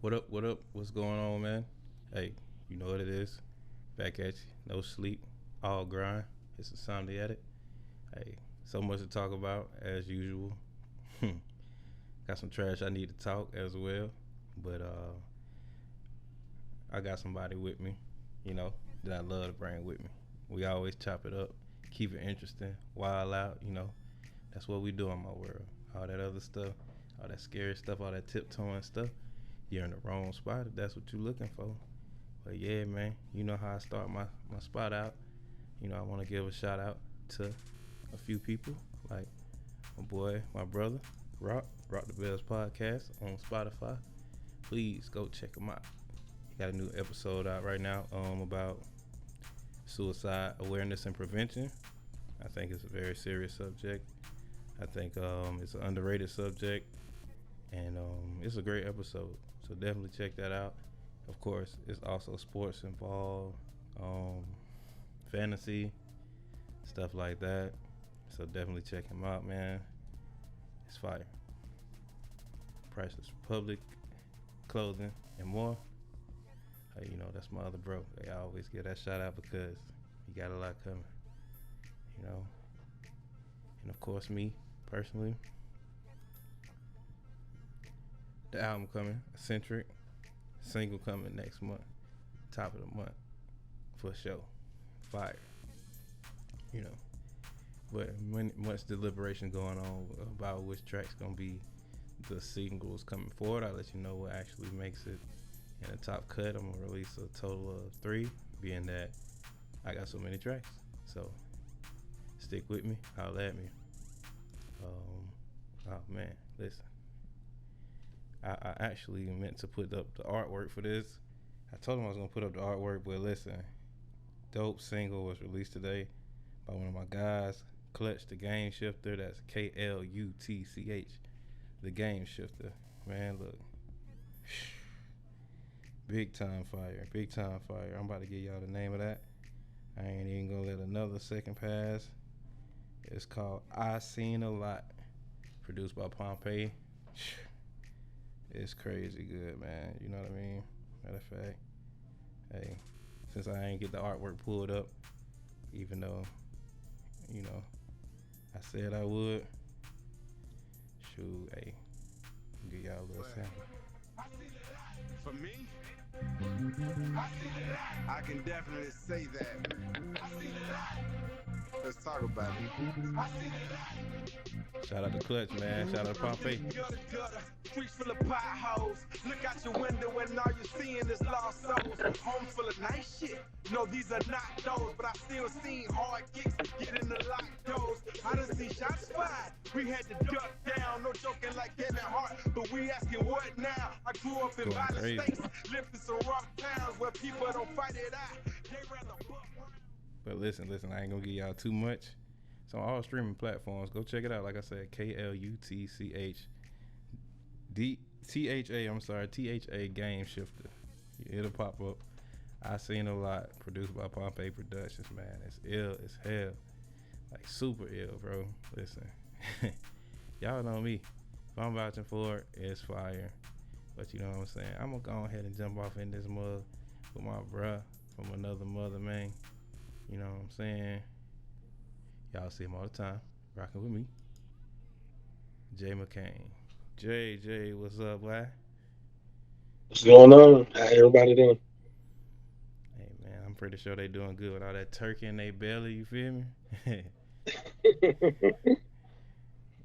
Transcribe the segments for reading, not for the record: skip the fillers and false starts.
What up, what up? What's going on, man? Hey, you know what it is. Back at you. No sleep. All grind. It's Insomniatic. Hey, so much to talk about, as usual. Got some trash I need to talk as well. But I got somebody with me, that I love to bring with me. We always chop it up, keep it interesting, wild out, That's what we do in my world. All that other stuff, all that scary stuff, all that tiptoeing stuff. You're in the wrong spot if that's what you're looking for. But yeah, man, you know how I start my spot out. I want to give a shout out to a few people, like my boy, my brother, Rock the Bells Podcast on Spotify. Please go check him out. He got a new episode out right now about suicide awareness and prevention. I think it's a very serious subject. I think it's an underrated subject. And it's a great episode, so definitely check that out. Of course, it's also sports involved, fantasy, stuff like that. So definitely check him out, man. It's fire. Priceless Republic, clothing, and more. That's my other bro. I always give that shout out because he got a lot coming, And of course, me, personally. The album coming, Eccentric. Single coming next month. Top of the month. For sure. Fire. But much deliberation going on about which track's gonna be the singles coming forward. I'll let you know what actually makes it in the top cut. I'm gonna release a total of 3, being that I got so many tracks. So stick with me, holla at me. Oh man, listen. I actually meant to put up the artwork for this. I told him I was going to put up the artwork, but listen, dope single was released today by one of my guys, Clutch the Game Shifter. That's Klutch, the Game Shifter. Man, look. Big time fire. I'm about to give y'all the name of that. I ain't even going to let another second pass. It's called I Seen a Lot, produced by Pompey. It's crazy good, man. You know what I mean? Matter of fact, hey, since I ain't get the artwork pulled up, even though, I said I would, shoot, hey, I'll give y'all a little sample. For me, I can definitely say that. Let's talk about it. Shout out to Clutch, man. Shout out to Pompey. Streets full of potholes. Look out your window and all you're seeing is lost souls. Homes full of nice shit. No, these are not those, but I still seen hard kicks get in the locked doors. I done seen shots fired. We had to duck down. No joking like Kevin Hart, but we asking what now? I grew up in violent states, lived in some rough towns where people don't fight it out. They rather buck. But listen, I ain't gonna give y'all too much. It's on all streaming platforms. Go check it out. Like I said, THA Game Shifter. It'll pop up. I Seen a Lot, produced by Pompey Productions, man. It's ill as hell. Like super ill, bro. Listen. Y'all know me. If I'm vouching for it, it's fire. But you know what I'm saying? I'm gonna go ahead and jump off in this mug with my bruh from another mother, man. You know what I'm saying? Y'all see him all the time, rocking with me. Jay McCain. Jay, what's up, boy? What's going on? How everybody doing? Hey, man, I'm pretty sure they doing good with all that turkey in their belly, you feel me?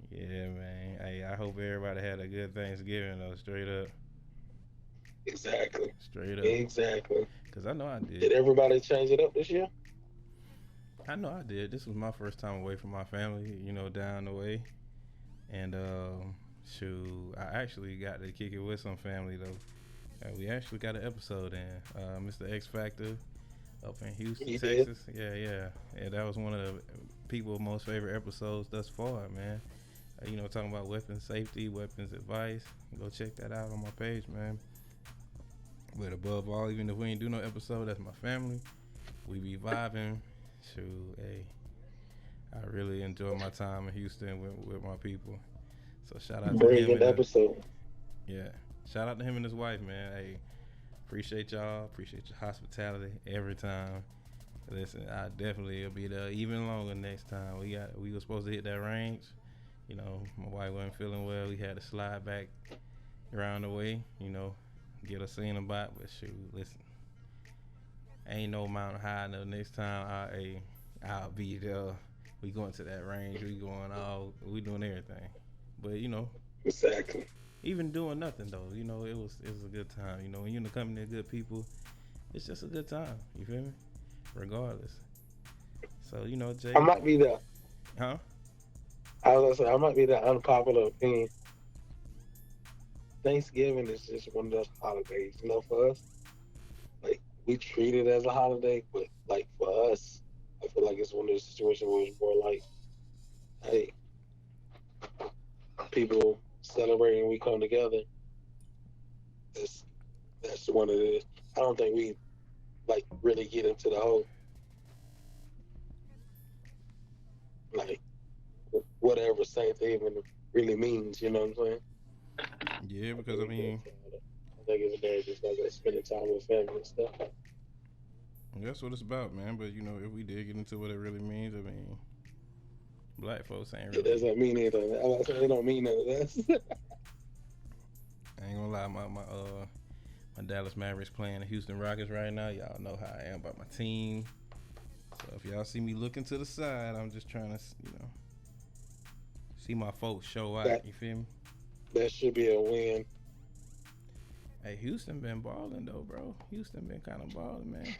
Yeah, man. Hey, I hope everybody had a good Thanksgiving, though, straight up. Exactly. Straight up. Exactly. Cause I know I Did did. everybody change it up this year? I know I did. This was my first time away from my family, down the way. And shoot, I actually got to kick it with some family though. We actually got an episode in. Mr. X Factor up in Houston, You did. Texas. Yeah. And that was one of the people's most favorite episodes thus far, man. Talking about weapons safety, weapons advice. Go check that out on my page, man. But above all, even if we ain't do no episode, that's my family. We be vibing. Shoot, hey, I really enjoy my time in Houston with my people. So shout out to him Brilliant and episode. yeah, shout out to him and his wife, man. Hey, appreciate y'all. Appreciate your hospitality every time. Listen, I definitely will be there even longer next time. We were supposed to hit that range. My wife wasn't feeling well. We had to slide back around the way. Get her seen about. But shoot, listen, ain't no mountain high enough. Next time, I'll be there. We going to that range. We doing everything. But Exactly. even doing nothing though, it was a good time. When you're in the company of good people, it's just a good time. You feel me? Regardless. So I Jay, might be the huh? I was gonna say I might be the unpopular opinion. Thanksgiving is just one of those holidays, for us. Like we treat it as a holiday, but like for us, I feel like it's one of those situations where it's more like, hey, people celebrating, we come together. That's that's one of it is. I don't think we like really get into the whole like whatever Thanksgiving really means. You know what I'm saying? Yeah, I because think I we get mean into all that. I think it's there just like spending time with family and stuff. that's what it's about, man. But if we did get into what it really means, I mean, black folks ain't It really. doesn't mean anything. I'm not saying it don't mean none of that. I ain't gonna lie, my Dallas Mavericks playing the Houston Rockets right now. Y'all know how I am about my team. So if y'all see me looking to the side, I'm just trying to, see my folks show out. that You feel me? that should be a win. Hey, Houston been balling though, bro. Houston been kind of balling, man.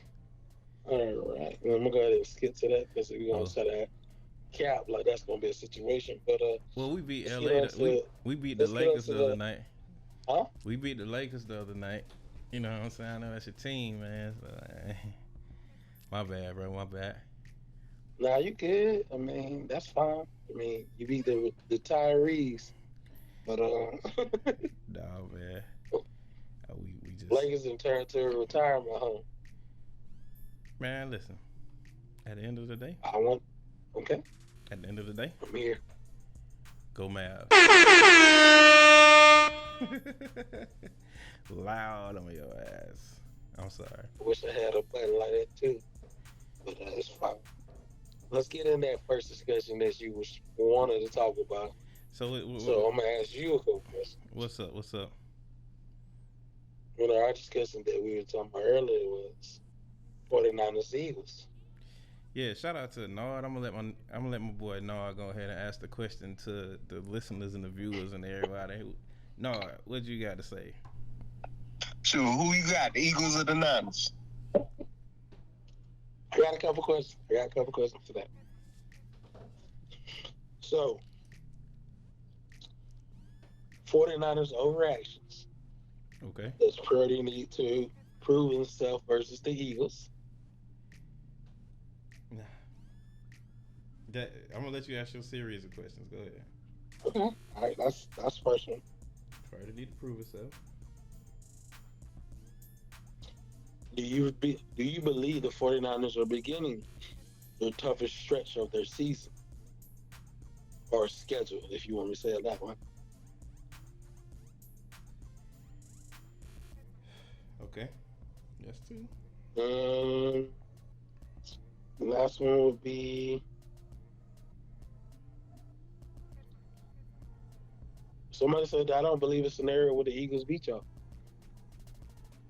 All right, I'm gonna go ahead and skip to that because we're gonna Well, set that cap like that's gonna be a situation. But well, we beat let's get LA. on We to we beat the let's get on Lakers to the other the night. huh? We beat the Lakers the other night. You know what I'm saying? I know that's your team, man. So, my bad, bro. My bad. Nah, you good. I mean, that's fine. I mean, you beat the Tyrees, but Dog, man. We just, Lakers in turn to a retirement home. man. Listen. At the end of the day, I want okay. at the end of the day, I'm here. go Mavs. Loud on your ass. I'm sorry. I wish I had a button like that too, but it's fine. Let's get in that first discussion that you was wanted to talk about. So So I'm gonna ask you a couple questions. what's up? What's up? Our discussion that we were talking about earlier was 49ers Eagles. Yeah, shout out to Nard. I'm gonna let my boy Nard go ahead and ask the question to the listeners and the viewers and everybody. Nard, what you got to say? So who you got? The Eagles or the Niners? I got a couple questions. For that. So 49ers overreactions. Okay. Does Purdy need to prove himself versus the Eagles? I'm gonna let you ask your series of questions. Go ahead. Okay. All right, that's the first one. Try to need to prove itself. Do you believe the 49ers are beginning the toughest stretch of their season or schedule, if you want me to say it that way? Okay. Yes, too. The last one would be somebody said I don't believe a scenario where the Eagles beat y'all.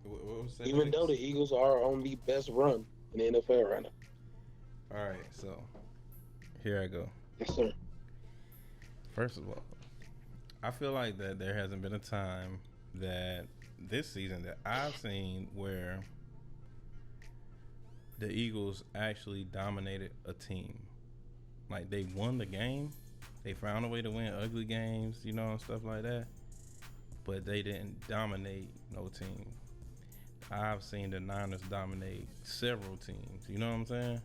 What was that? Even though the Eagles are on the best run in the NFL right now. All right, so here I go. Yes, sir. First of all, I feel like that there hasn't been a time that this season that I've seen where the Eagles actually dominated a team. Like, they won the game. They found a way to win ugly games, you know, and stuff like that. But they didn't dominate no team. I've seen the Niners dominate several teams, you know what I'm saying?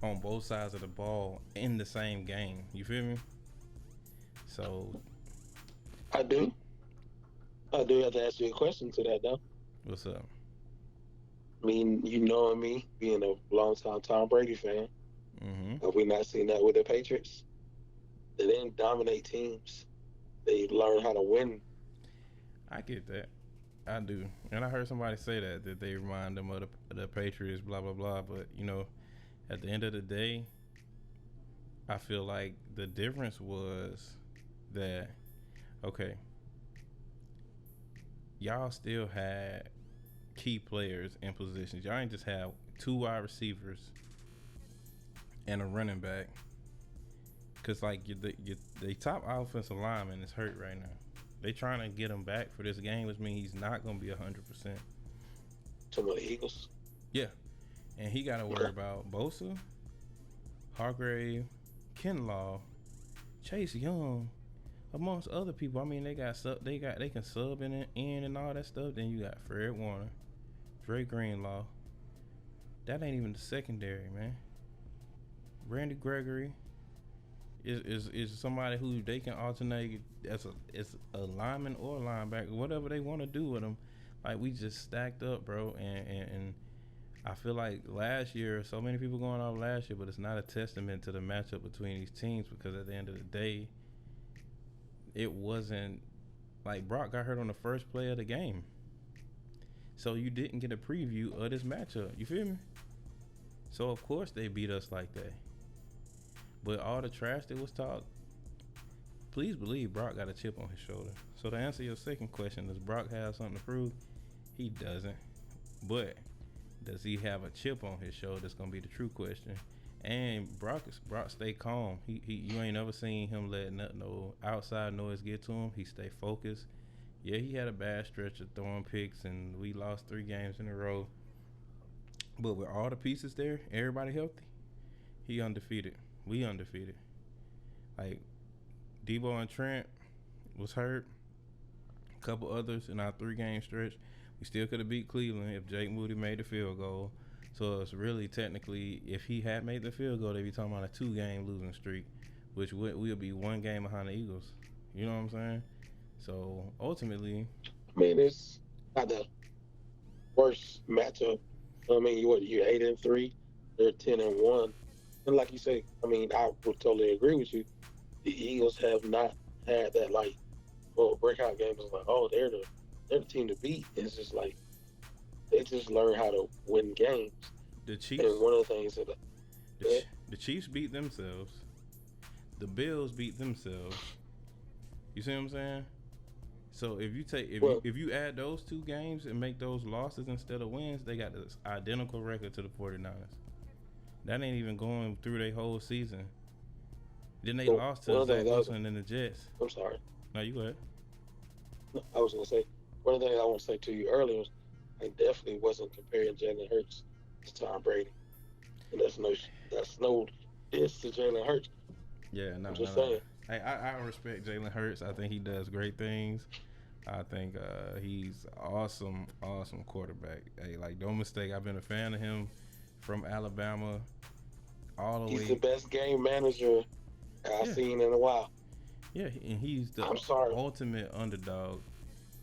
On both sides of the ball in the same game. You feel me? So I do have to ask you a question to that, though. what's up? I mean, you knowing me, being a long-time Tom Brady fan, have we not seen that with the Patriots? They didn't dominate teams. They learned how to win. I get that. I do. And I heard somebody say that they remind them of the Patriots, blah, blah, blah. But, you know, at the end of the day, I feel like the difference was that, okay, y'all still had key players in positions. Y'all ain't just have 2 wide receivers and a running back. Because, like, the top offensive lineman is hurt right now. They trying to get him back for this game, which means he's not going to be 100%. Some of the Eagles. Yeah. And he got to worry about Bosa, Hargrave, Kinlaw, Chase Young, amongst other people. I mean, they can sub in and all that stuff. Then you got Fred Warner, Dre Greenlaw. That ain't even the secondary, man. Randy Gregory is somebody who they can alternate as a lineman or a linebacker, whatever they want to do with them. Like, we just stacked up, bro, and I feel like last year, so many people going off last year, but it's not a testament to the matchup between these teams, because at the end of the day, it wasn't like Brock got hurt on the first play of the game. So you didn't get a preview of this matchup. You feel me? So of course they beat us like that. But all the trash that was talked, please believe Brock got a chip on his shoulder. So to answer your second question, does Brock have something to prove? He doesn't. But does he have a chip on his shoulder? That's gonna be the true question. And Brock stay calm. You ain't never seen him let no outside noise get to him. He stay focused. Yeah, he had a bad stretch of throwing picks, and we lost 3 games in a row. But with all the pieces there, everybody healthy, he undefeated. We undefeated. Like, Debo and Trent was hurt. A couple others in our 3-game stretch. We still could have beat Cleveland if Jake Moody made the field goal. So it's really technically, if he had made the field goal, they'd be talking about a 2-game losing streak, which we'll be 1 game behind the Eagles. You know what I'm saying? So ultimately, I mean, it's not the worst matchup. I mean, you're 8-3, they're 10-1. And like you say, I mean, I would totally agree with you. The Eagles have not had that, like, breakout games. It's like, oh, they're the team to beat. It's just like they just learn how to win games. The Chiefs. And one of the things that the Chiefs beat themselves. The Bills beat themselves. You see what I'm saying? So if you add those 2 games and make those losses instead of wins, they got this identical record to the 49ers. That ain't even going through their whole season. Then they lost to Zach Wilson and the Jets. I'm sorry. No, you go ahead. I was going to say, one of the things I want to say to you earlier was I definitely wasn't comparing Jalen Hurts to Tom Brady. And that's no diss to Jalen Hurts. Yeah, no, I'm just saying. Hey, I respect Jalen Hurts. I think he does great things. I think he's awesome quarterback. Hey, like, don't mistake, I've been a fan of him from Alabama all the way. He's the best game manager I've seen in a while. Yeah, and he's the ultimate underdog.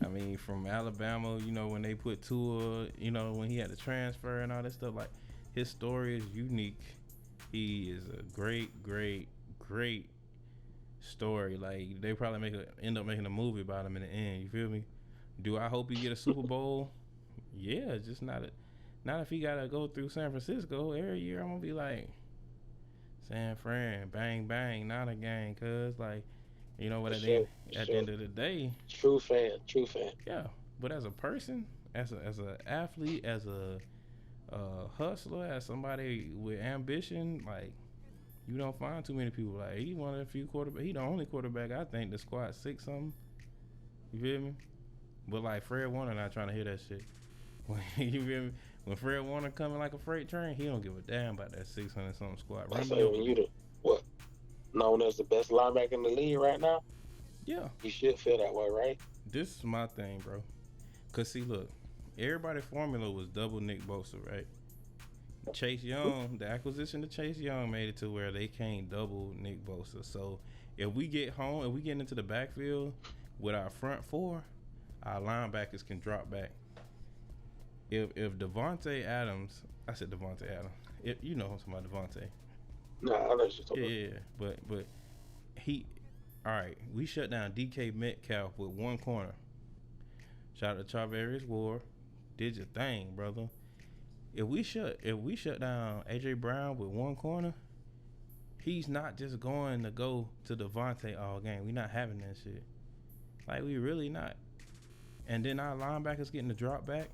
I mean, from Alabama, you know, when they put Tua, you know, when he had to transfer and all that stuff, like, his story is unique. He is a great story. Like, they probably end up making a movie about him in the end. You feel me? Do I hope he get a Super Bowl? Yeah, just not if he gotta go through San Francisco every year. I'm gonna be like, San Fran, bang bang, not a gang, cuz, like, you know what? At the end of the day, true fan. Yeah, but as a person, as a athlete, as a hustler, as somebody with ambition, like, you don't find too many people. Like, he one of the few quarterbacks. He the only quarterback I think that squat 6 something. You feel me? But like Fred Warner not trying to hear that shit. When you feel me? When Fred Warner coming like a freight train, he don't give a damn about that 600 something squad. I say when you the what known as the best linebacker in the league right now, yeah, you should feel that way, right? this is my thing, bro. Cause see, look, everybody's formula was double Nick Bosa, right? Chase Young, the acquisition of Chase Young made it to where they can't double Nick Bosa. So if we get home, if we get into the backfield with our front four, our linebackers can drop back. If Devontae Adams, I said Devontae Adams. You know I'm talking about Devontae. Nah, I know what you're talking Yeah, but he, all right. We shut down DK Metcalf with one corner. Shout out to Charvarius Ward, did your thing, brother. If we shut down AJ Brown with one corner, he's not just going to go to Devontae all game. We not having that shit. Like we really not. And then our linebackers getting the drop back.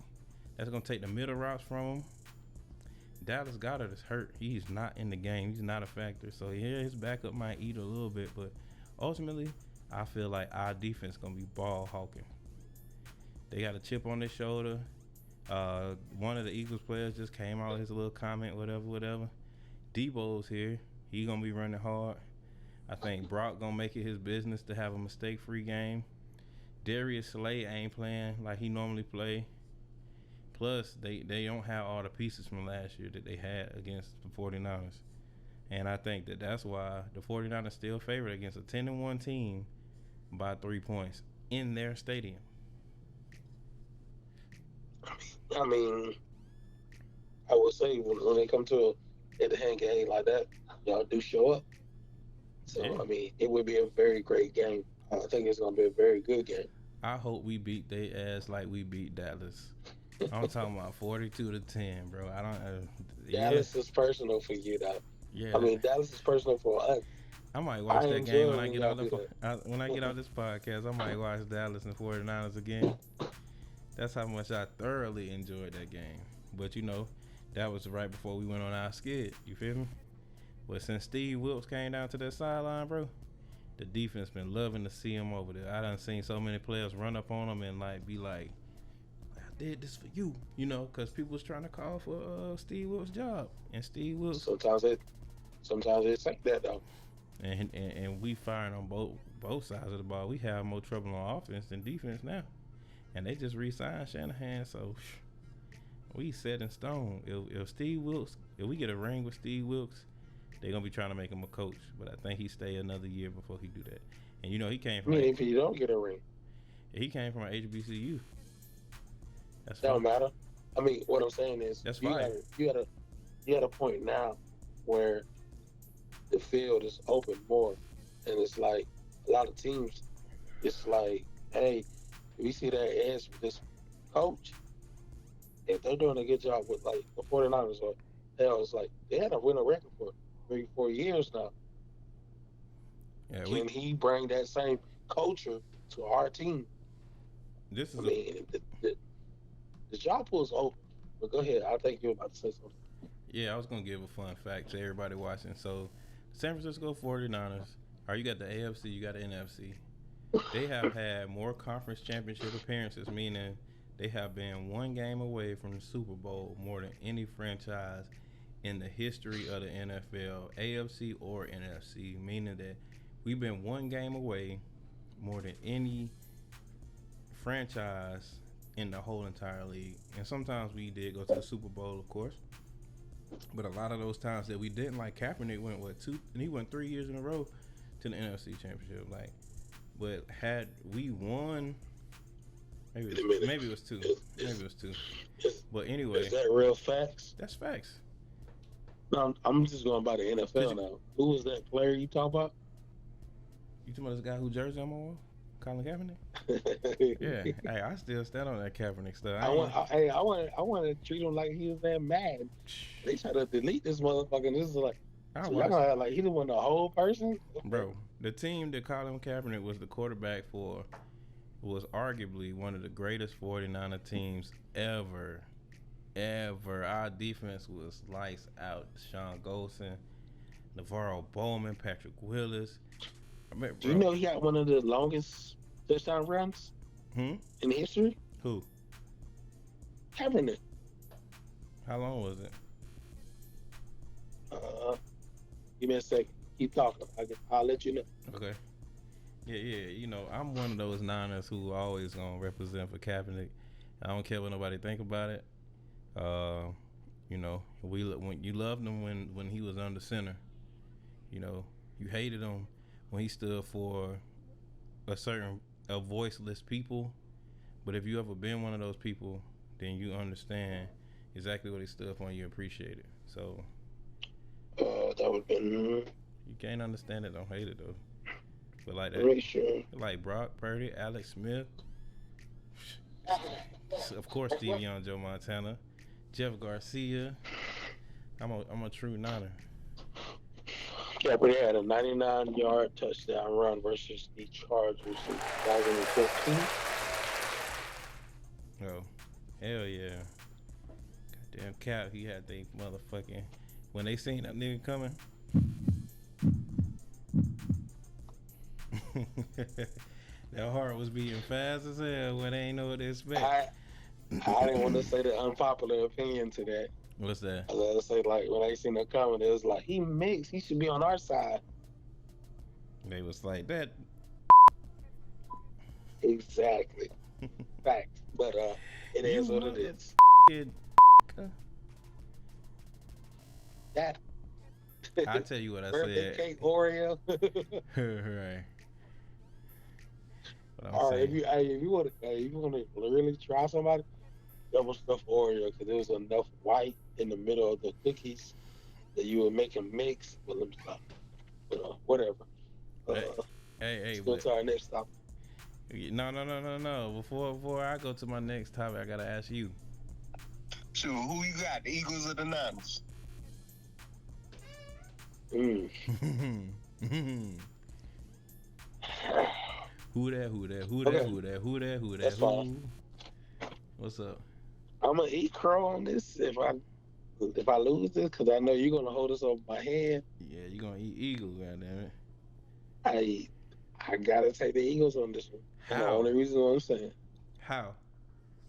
That's gonna take the middle routes from him. Dallas Goedert is hurt. He's not in the game. He's not a factor. So yeah, his backup might eat a little bit, but ultimately, I feel like our defense gonna be ball hawking. They got a chip on their shoulder. One of the Eagles players just came out with his little comment, whatever. Debo's here. He gonna be running hard. I think Brock gonna make it his business to have a mistake-free game. Darius Slay ain't playing like he normally play. Plus, they don't have all the pieces from last year that they had against the 49ers. And I think that's why the 49ers still favored against a 10-1 team by 3 points in their stadium. I mean, I would say when they come to a head-to-hand game like that, y'all do show up. So, yeah. I mean, it would be a very great game. I think it's going to be a very good game. I hope we beat they ass like we beat Dallas. I'm talking about 42-10, bro. I don't. Dallas is personal for you, though. Yeah. I mean, Dallas is personal for us. I might watch that game when I get out when I get out this podcast. I might watch Dallas and 49ers again. That's how much I thoroughly enjoyed that game. But you know, that was right before we went on our skid. You feel me? But since Steve Wilkes came down to that sideline, bro, the defense been loving to see him over there. I done seen so many players run up on him and like be like, "I did this for you," you know, because people was trying to call for Steve Wilkes' job, and Steve Wilkes. Sometimes they think that though. And we firing on both sides of the ball. We have more trouble on offense than defense now, and they just re-signed Shanahan, so we set in stone. If Steve Wilkes, if we get a ring with Steve Wilkes, they're gonna be trying to make him a coach, but I think he stay another year before he do that. And you know he came from. If you don't get a ring, he came from an HBCU. That's don't matter. I mean, what I'm saying is, that's fine. You had a point now where the field is open more, and it's like a lot of teams. It's like, hey, we see that edge with this coach. If they're doing a good job with like the 49ers, or hell, it's like they had a winning record for 3-4 years now. Yeah, Can he bring that same culture to our team? This is the job pool is open. But go ahead. I think you're about to say something. Yeah, I was gonna give a fun fact to everybody watching. So, San Francisco 49ers, you got the AFC, you got the NFC. They have had more conference championship appearances, meaning they have been one game away from the Super Bowl more than any franchise in the history of the NFL, AFC or NFC, meaning that we've been one game away more than any franchise in the whole entire league. And sometimes we did go to the Super Bowl, of course, but a lot of those times that we didn't, like Kaepernick went 2, and he went 3 years in a row to the NFC Championship. Like, but had we won, maybe it was two. But anyway, is that real facts? That's facts. No, I'm just going by the NFL now. Who was that player you talk about? You talking about this guy who jersey I'm on? Colin Kaepernick? Yeah. Hey, I still stand on that Kaepernick stuff. I want to treat him like he was that mad. They try to delete this motherfucker. And this is like, so y'all gonna have like he the one the whole person? Bro, the team that Colin Kaepernick was the quarterback for was arguably one of the greatest 49er teams ever. Our defense was lights out. Sean Golson, Navarro Bowman, Patrick Willis. Do you know he had one of the longest touchdown runs? Hmm? in history. Who? Kaepernick. How long was it? Give me a second. Keep talking. I'll let you know. Okay. Yeah. You know, I'm one of those Niners who always gonna represent for Kaepernick. I don't care what nobody think about it. Uh, you know, when you loved him when he was under center. You know, you hated him when he stood for a voiceless people. But if you ever been one of those people, then you understand exactly what he stood for and you appreciate it. So That would have been. you can't understand it, don't hate it though. But like that, Pretty sure. like Brock Purdy, Alex Smith, of course Stevie Young, Joe Montana, Jeff Garcia. I'm a true Niner. Kaepernick had a 99-yard touchdown run versus the Chargers in 2014. Oh, hell yeah. Goddamn Cap, he had they motherfucking when they seen that nigga coming. That heart was beating fast as hell when they ain't know what to expect. I didn't want to say the unpopular opinion to that. What's that? I was gonna say, like, when I seen the comment, it was like, he mixed. He should be on our side. They was like that. Exactly. Fact. But it is what it is. Kid. That. I tell you what I Birthday said. cake Oreo. Right. What I'm All right, saying. if you want to really try somebody, double stuffed Oreo, because there was enough white in the middle of the cookies that you would make them mix. But let me stop. Whatever. Hey, Let's go to our next topic. No. Before I go to my next topic, I gotta ask you. Sure, who you got? The Eagles or the Niners? Who that? That's fine. What's up? I'm gonna eat crow on this if I lose this, because I know you're gonna hold this over my head. Yeah, you gonna eat Eagle, goddammit. I gotta take the Eagles on this one. How? And the only reason I'm saying. How?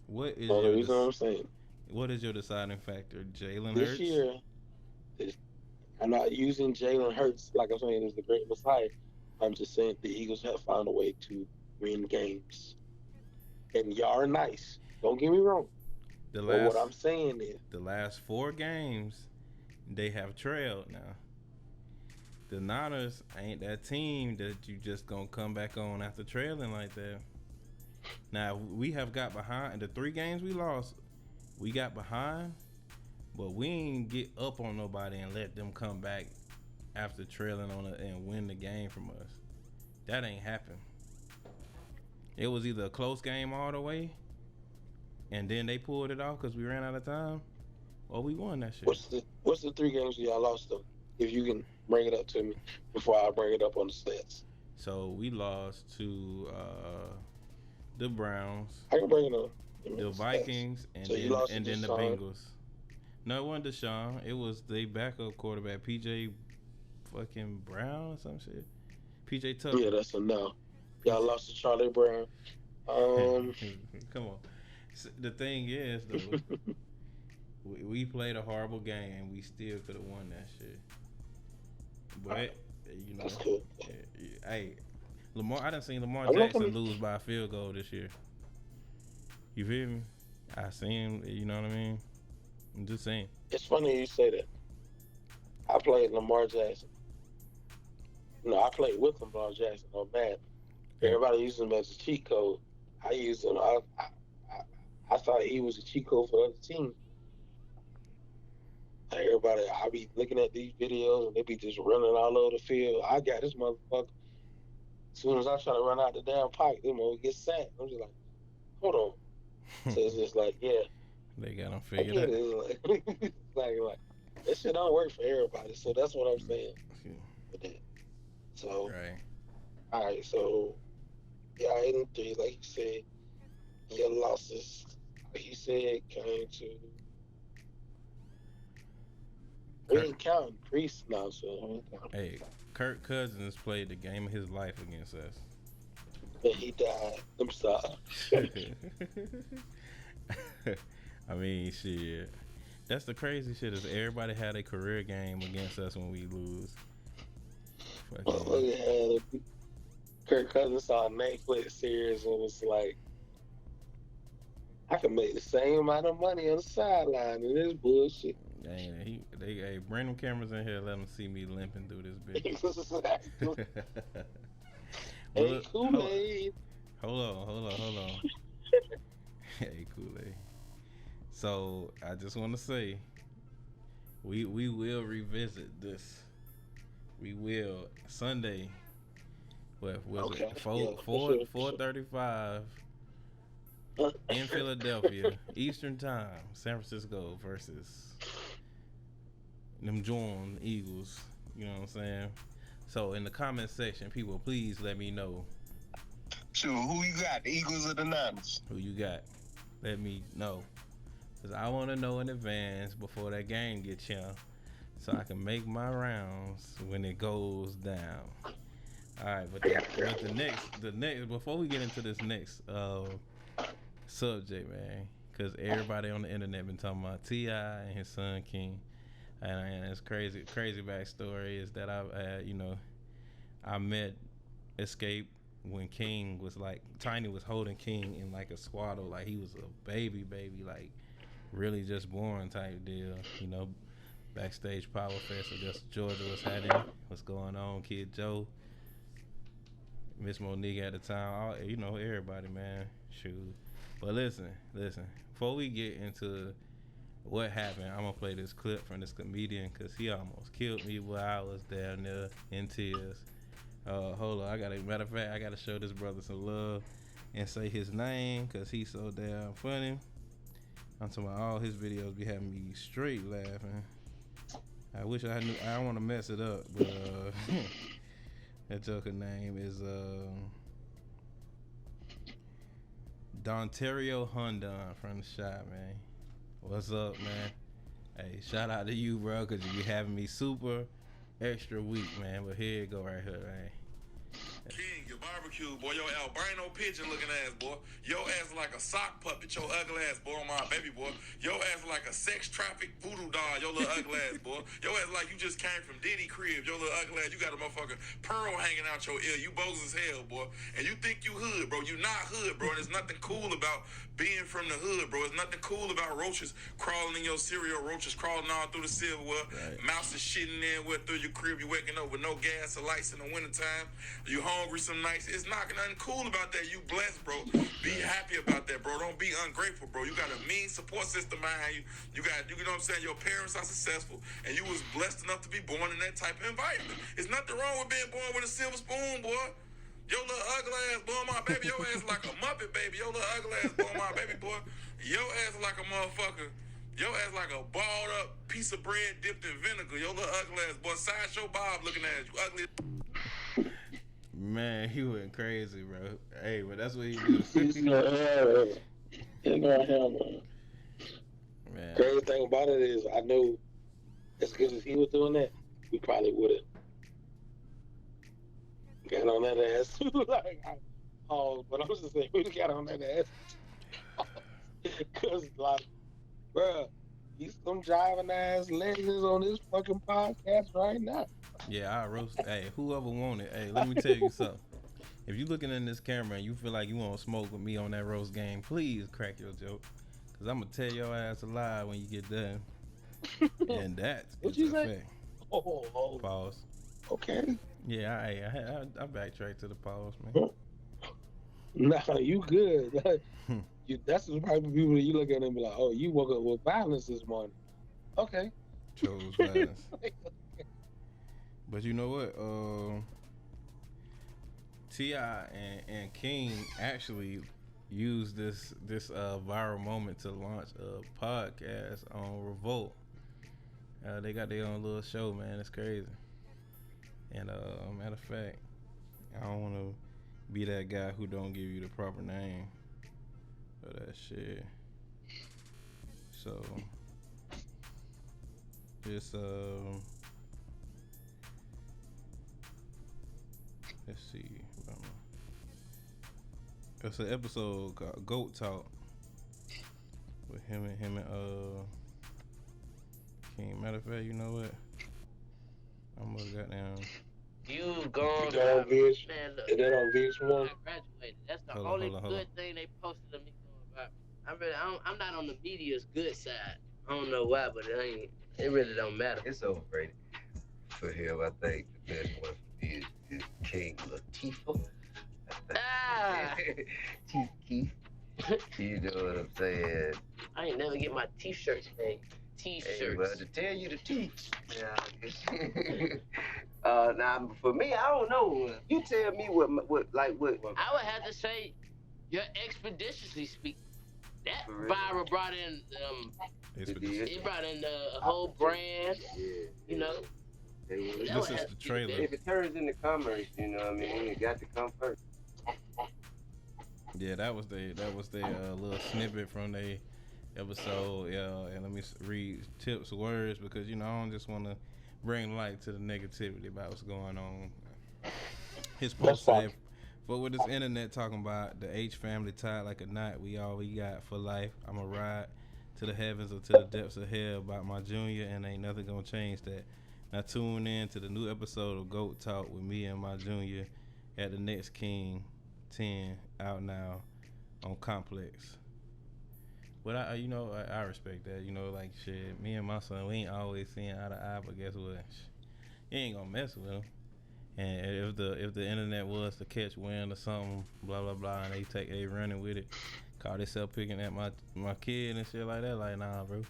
What is the only reason I'm saying. What is your deciding factor? Jalen This Hurts? year, I'm not using Jalen Hurts like I'm saying is the great messiah. I'm just saying the Eagles have found a way to win games. And y'all are nice. Don't get me wrong. But what I'm saying is the last 4 games, they have trailed now. The Niners ain't that team that you just gonna come back on after trailing like that. Now, we have got behind. In the 3 games we lost, we got behind, but we ain't get up on nobody and let them come back after trailing on it and win the game from us. That ain't happened. It was either a close game all the way, and then they pulled it off because we ran out of time, or we won that shit. What's the 3 games y'all lost though? If you can bring it up to me before I bring it up on the stats. So we lost to the Browns. I can bring it up. The Vikings, and so then the Bengals. No, it wasn't Deshaun. It was the backup quarterback, PJ fucking Brown or some shit. PJ Tucker. Yeah, that's a no. Y'all lost to Charlie Brown. Come on. The thing is, though, we played a horrible game, and we still could have won that shit. But, you know, that's cool. Hey, I done seen Lamar Jackson lose by a field goal this year. You feel me? I seen him, you know what I mean? I'm just saying. It's funny you say that. I played Lamar Jackson. No, I played with Lamar Jackson on Madden. Everybody uses him as a cheat code. I used him. I thought he was a cheat code for the other team. Everybody, I be looking at these videos and they be just running all over the field. I got this motherfucker. As soon as I try to run out the damn pocket, them will get sacked. I'm just like, hold on. So it's just like, yeah. They got them figured out. It's like that shit don't work for everybody. So that's what I'm saying. So, right. All right. So, yeah, 8-3, like you said, your losses, like you said, came to. We ain't counting Priest now, so. Hey, Kirk Cousins played the game of his life against us. And he died. I'm sorry. I mean, shit. That's the crazy shit is everybody had a career game against us when we lose. Yeah, Kirk Cousins saw a Netflix series and it's like, I can make the same amount of money on the sideline and this bullshit. Hey, bring them cameras in here. Let them see me limping through this bitch. Hey, Kool-Aid. Hold on. Hey, Kool-Aid. So I just want to say, we will revisit this. We will Sunday. What was Okay. it? 4:35 in Philadelphia, Eastern Time. San Francisco versus them Jordan Eagles. You know what I'm saying? So in the comment section, people, please let me know. Sure, who you got? The Eagles or the Niners? Who you got? Let me know. Because I want to know in advance before that game gets here so I can make my rounds when it goes down. All right, but the next, before we get into this next subject, man, because everybody on the internet been talking about T.I. and his son King, and it's crazy backstory is that I met Escape when King was like, Tiny was holding King in like a swaddle, like he was a baby, like really just born type deal, backstage Power Fest, I guess Georgia was having, what's going on, Kid Joe, Miss Monique at the time, everybody, man, shoot. But listen, before we get into what happened, I'm gonna play this clip from this comedian because he almost killed me while I was down there in tears. Hold on, matter of fact, I gotta show this brother some love and say his name because he's so damn funny. I'm talking about all his videos be having me straight laughing. I wish I knew. I don't want to mess it up, but that joker name is Dontario Hundon from the shop, man. What's up, man? Hey, shout out to you, bro, because you be having me super extra weak, man. But here you go right here, man. King, your barbecue, boy, your albino pigeon looking ass, boy. Your ass like a sock puppet, your ugly ass, boy, my baby, boy. Your ass like a sex traffic voodoo doll, your little ugly ass, boy. Your ass like you just came from Diddy crib, your little ugly ass. You got a motherfucking pearl hanging out your ear. You bogus as hell, boy. And you think you hood, bro. You not hood, bro. And there's nothing cool about being from the hood, bro. There's nothing cool about roaches crawling in your cereal, roaches crawling all through the silverware, right. Mouse is shitting in through your crib. You waking up with no gas or lights in the wintertime. You hungry some nights. It's not nothing cool about that. You blessed, bro. Be happy about that, bro. Don't be ungrateful, bro. You got a mean support system behind you. You know what I'm saying? Your parents are successful, and you was blessed enough to be born in that type of environment. There's nothing wrong with being born with a silver spoon, boy. Your little ugly ass, boy, my baby. Your ass like a Muppet, baby. Your little ugly ass, boy, my baby, boy. Your ass like a motherfucker. Your ass like a balled up piece of bread dipped in vinegar. Your little ugly ass, boy. Sideshow Bob looking at you, ugly. Man, he went crazy, bro. Hey, but that's what he do. Man. Crazy thing about it is, I know as good as he was doing that, we probably would have got on that ass. But I'm just saying, we got on that ass. Because, like, bro, he's some driving ass legends on this fucking podcast right now. Yeah, I roast. Hey, whoever want it. Hey, let me tell you something. If you looking in this camera and you feel like you want to smoke with me on that roast game, please crack your joke, cause I'm gonna tell your ass a lie when you get done. And that is a fact. Oh. Pause. Okay. Yeah, I backtrack to the pause, man. Nah, you good. That's the type of people that you look at and be like, oh, you woke up with violence this morning. Okay. Chose violence. But you know what? T.I. and King actually used this viral moment to launch a podcast on Revolt. They got their own little show, man. It's crazy. And matter of fact, I don't want to be that guy who don't give you the proper name for that shit. So it's let's see. It's an episode called Goat Talk with him and King. Matter of fact, you know what? I'm gonna goddamn. You gone, Is that on VH? man. Look, Is that on VH1? I graduated. That's the Hold on, only hold on, hold good thing they posted of me going about. I'm not on the media's good side. I don't know why, but it really don't matter. It's overrated. For him, I think the best one is King Latifah. Ah, Chief Keef. You know what I'm saying? I ain't never get my t-shirts made. Hey, T-shirts. well, to tell you the truth. Now, for me, I don't know. You tell me what. I would have to say, you're expeditiously speaking. That For real? viral brought in, it brought in a whole brand. Yeah. You know. This is the trailer. If it turns into commerce, you know what I mean? It got to come first. Yeah, that was their little snippet from their episode. Yeah, and let me read Tip's words because I don't just want to bring light to the negativity about what's going on. His post said, "But with this internet talking about the H family tied like a knot, we all we got for life. I'ma ride to the heavens or to the depths of hell about my junior, and ain't nothing gonna change that." Now tune in to the new episode of Goat Talk with me and my junior at the next King 10 out now on Complex. But I respect that. Like shit, me and my son, we ain't always seeing eye to eye, but guess what? You ain't gonna mess with him. And if the internet was to catch wind or something, blah blah blah, and they running with it, call themselves picking at my kid and shit like that, like nah, bro.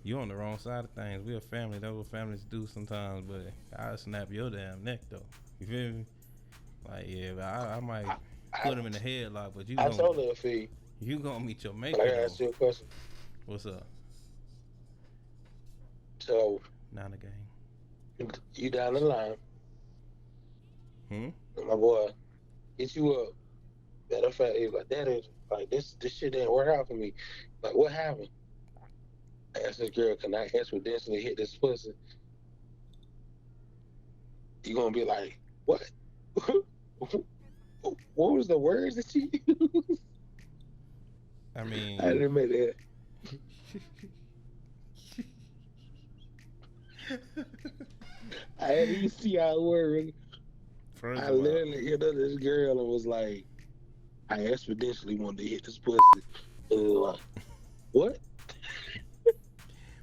You on the wrong side of things. We a family. That's what families do sometimes. But I'll snap your damn neck though. You feel me? Like yeah, but I might put him in the headlock. But I told her if you gonna meet your mate. I gotta ask you a question. What's up? So Not a game. you down the line, my boy, hit you up. Matter of fact, he was like, "Daddy, like this shit didn't work out for me. Like what happened?" I asked this girl, "Can I expeditiously hit this pussy?" You gonna be like, "What? What was the words that you used?" I mean, I didn't make that. I had to see how it worked. first I of all, literally hit up this girl and was like, "I expeditiously wanted to hit this pussy." And it was like, what?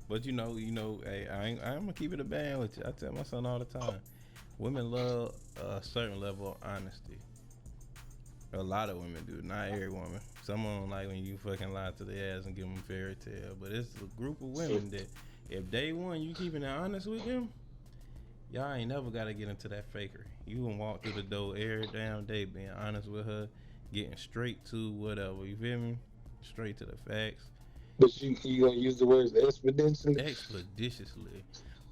but hey, I'm gonna keep it a band with you. I tell my son all the time, women love a certain level of honesty. A lot of women do, not every woman. Some of them like when you fucking lie to their ass and give them a fairy tale. But it's a group of women that if day one you keeping it honest with them, y'all ain't never gotta get into that fakery. You gonna walk through the door every damn day being honest with her, getting straight to whatever. You feel me? Straight to the facts. But you gonna use the words expeditiously? Expeditiously.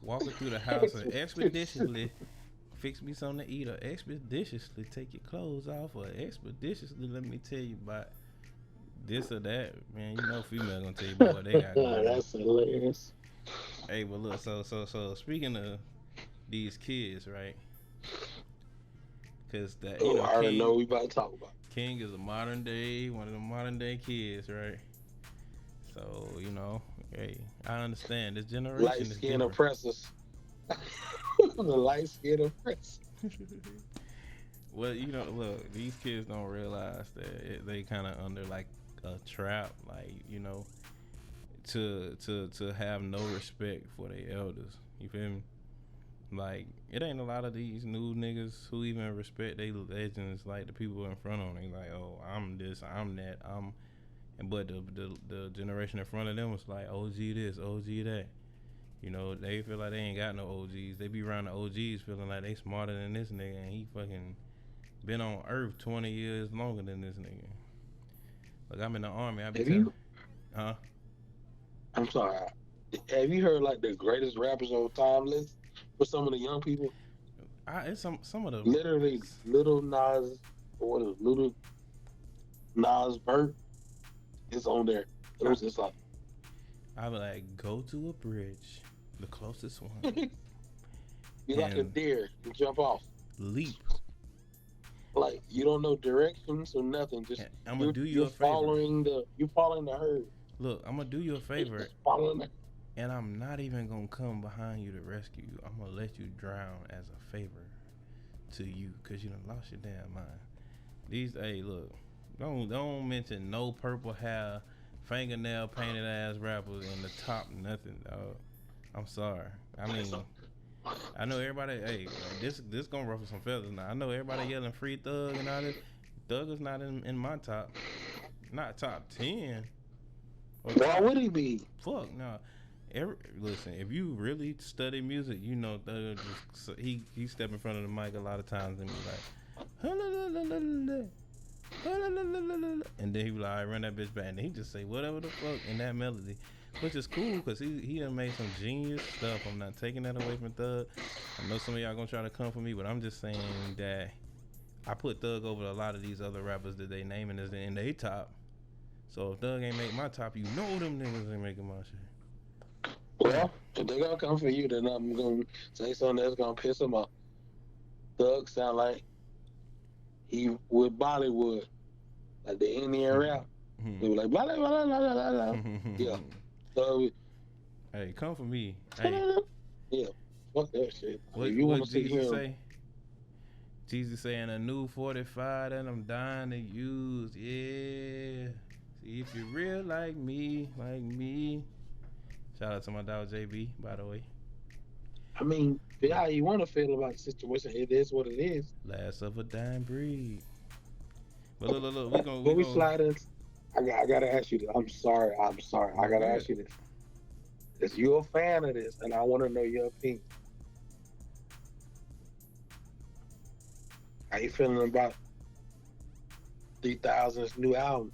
Walking through the house and expeditiously fix me something to eat, or expeditiously take your clothes off, or expeditiously let me tell you about this or that. Man, female gonna tell you about what they got going on. That's hilarious. Hey, but look, so speaking of these kids, right? Because that I already King, know what we about to talk about. King is one of the modern day kids, right? So hey, I understand this generation Light is skin different. oppressors. The light skin oppressors. Well, look, these kids don't realize that they kind of under like a trap, like to have no respect for their elders. You feel me? Like it ain't a lot of these new niggas who even respect their legends, like the people in front of them. Like, oh, I'm this, I'm that, but the generation in front of them was like OG this, OG that. They feel like they ain't got no OGs. They be around the OGs feeling like they smarter than this nigga, and he fucking been on Earth 20 years longer than this nigga. Like I'm in the army. Huh? I'm sorry. Have you heard like the greatest rappers on time list for some of the young people? It's some of the Literally, Little Nas Vert is on there. It was just like, I be like, go to a bridge, the closest one. be like a deer and jump off. Leap. Like you don't know directions or nothing. Just I'm gonna do you you're a favor. following the herd. Look, I'm gonna do you a You're favor, just following the and I'm not even gonna come behind you to rescue you. I'm gonna let you drown as a favor to you, cause you done lost your damn mind. Hey, look, don't mention no purple hair, fingernail painted ass rappers in the top nothing, dog. I'm sorry. I mean, I know everybody. Hey, this gonna ruffle some feathers now. I know everybody yelling free Thug and all this. Thug is not in my top, not top 10. Or Why top, would he be? fuck no. Listen, if you really study music, you know Thug he step in front of the mic a lot of times and be like, and then he be like, "I run that bitch back," and then he just say whatever the fuck in that melody, which is cool because he done made some genius stuff. I'm not taking that away from Thug. I know some of y'all gonna try to come for me, but I'm just saying that I put Thug over a lot of these other rappers that they naming as in they top. So if Thug ain't make my top, you know them niggas ain't making my shit. Well, if they gonna come for you, then I'm gonna say something that's gonna piss them off. Thug sound like he with Bollywood, like the Indian rap. They were like blah blah blah blah blah blah. Yeah. So hey, come for me. Hey, yeah, fuck that shit. what If you want to see Jesus him, say? Jesus saying a new 45 that I'm dying to use. Yeah. See if you real like me. Shout out to my dog JB, by the way. I mean, how you want to feel about the situation? It is what it is. Last of a dying breed. But look, we When we gonna slide in, I gotta ask you this. I'm sorry. I gotta ask you this. Is you a fan of this? And I want to know your opinion. How you feeling about 3000's new album?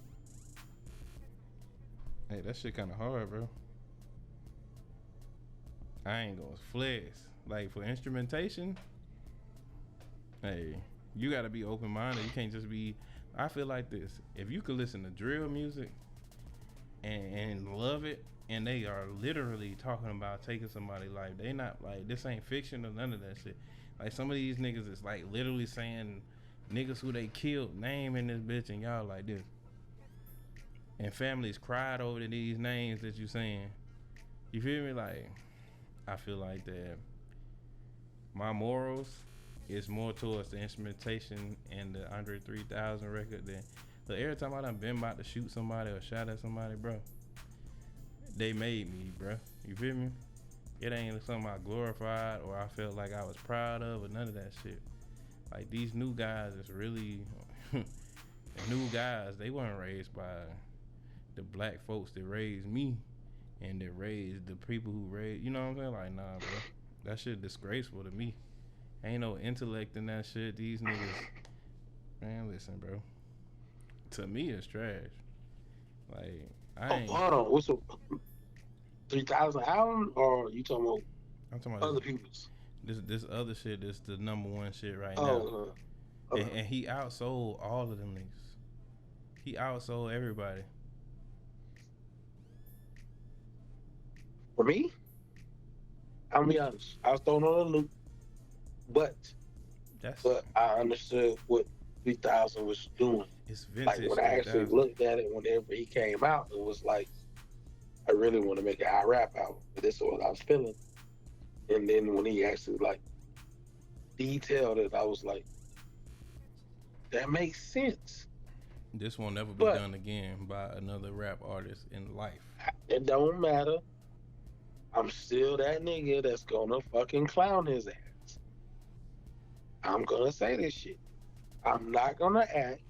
Hey, that shit kind of hard, bro. I ain't gonna flex. Like for instrumentation, hey, you gotta be open minded. You can't just be. I feel like this. If you could listen to drill music and love it, and they are literally talking about taking somebody's life, they not like this ain't fiction or none of that shit. Like some of these niggas is like literally saying niggas who they killed name in this bitch, and y'all like this. And families cried over these names that you saying. You feel me? Like, I feel like that my morals is more towards the instrumentation and the Andre 3000 record than. But every time I done been about to shoot somebody or shot at somebody, bro, they made me, bro. You feel me? It ain't something I glorified or I felt like I was proud of or none of that shit. Like these new guys is really new guys. They weren't raised by the black folks that raised me and that raised the people who raised, you know what I'm saying? Like, nah, bro. That shit disgraceful to me. Ain't no intellect in that shit. These niggas, man, listen, bro. To me, it's trash. Like, I ain't. Hold on. What's a 3000 album, or you talking about I'm talking about other people's? this other shit is the number one shit right now. Oh, And he outsold all of them niggas. He outsold everybody. For me, I'll be honest. I was thrown on a loop, but I understood what 3000 was doing. It's vintage. Like when I actually looked at it, whenever he came out, it was like, I really want to make an high rap album. This is what I was feeling. And then when he actually like detailed it, I was like, that makes sense. This won't never be done again by another rap artist in life. It don't matter. I'm still that nigga that's gonna fucking clown his ass. I'm gonna say this shit. I'm not gonna act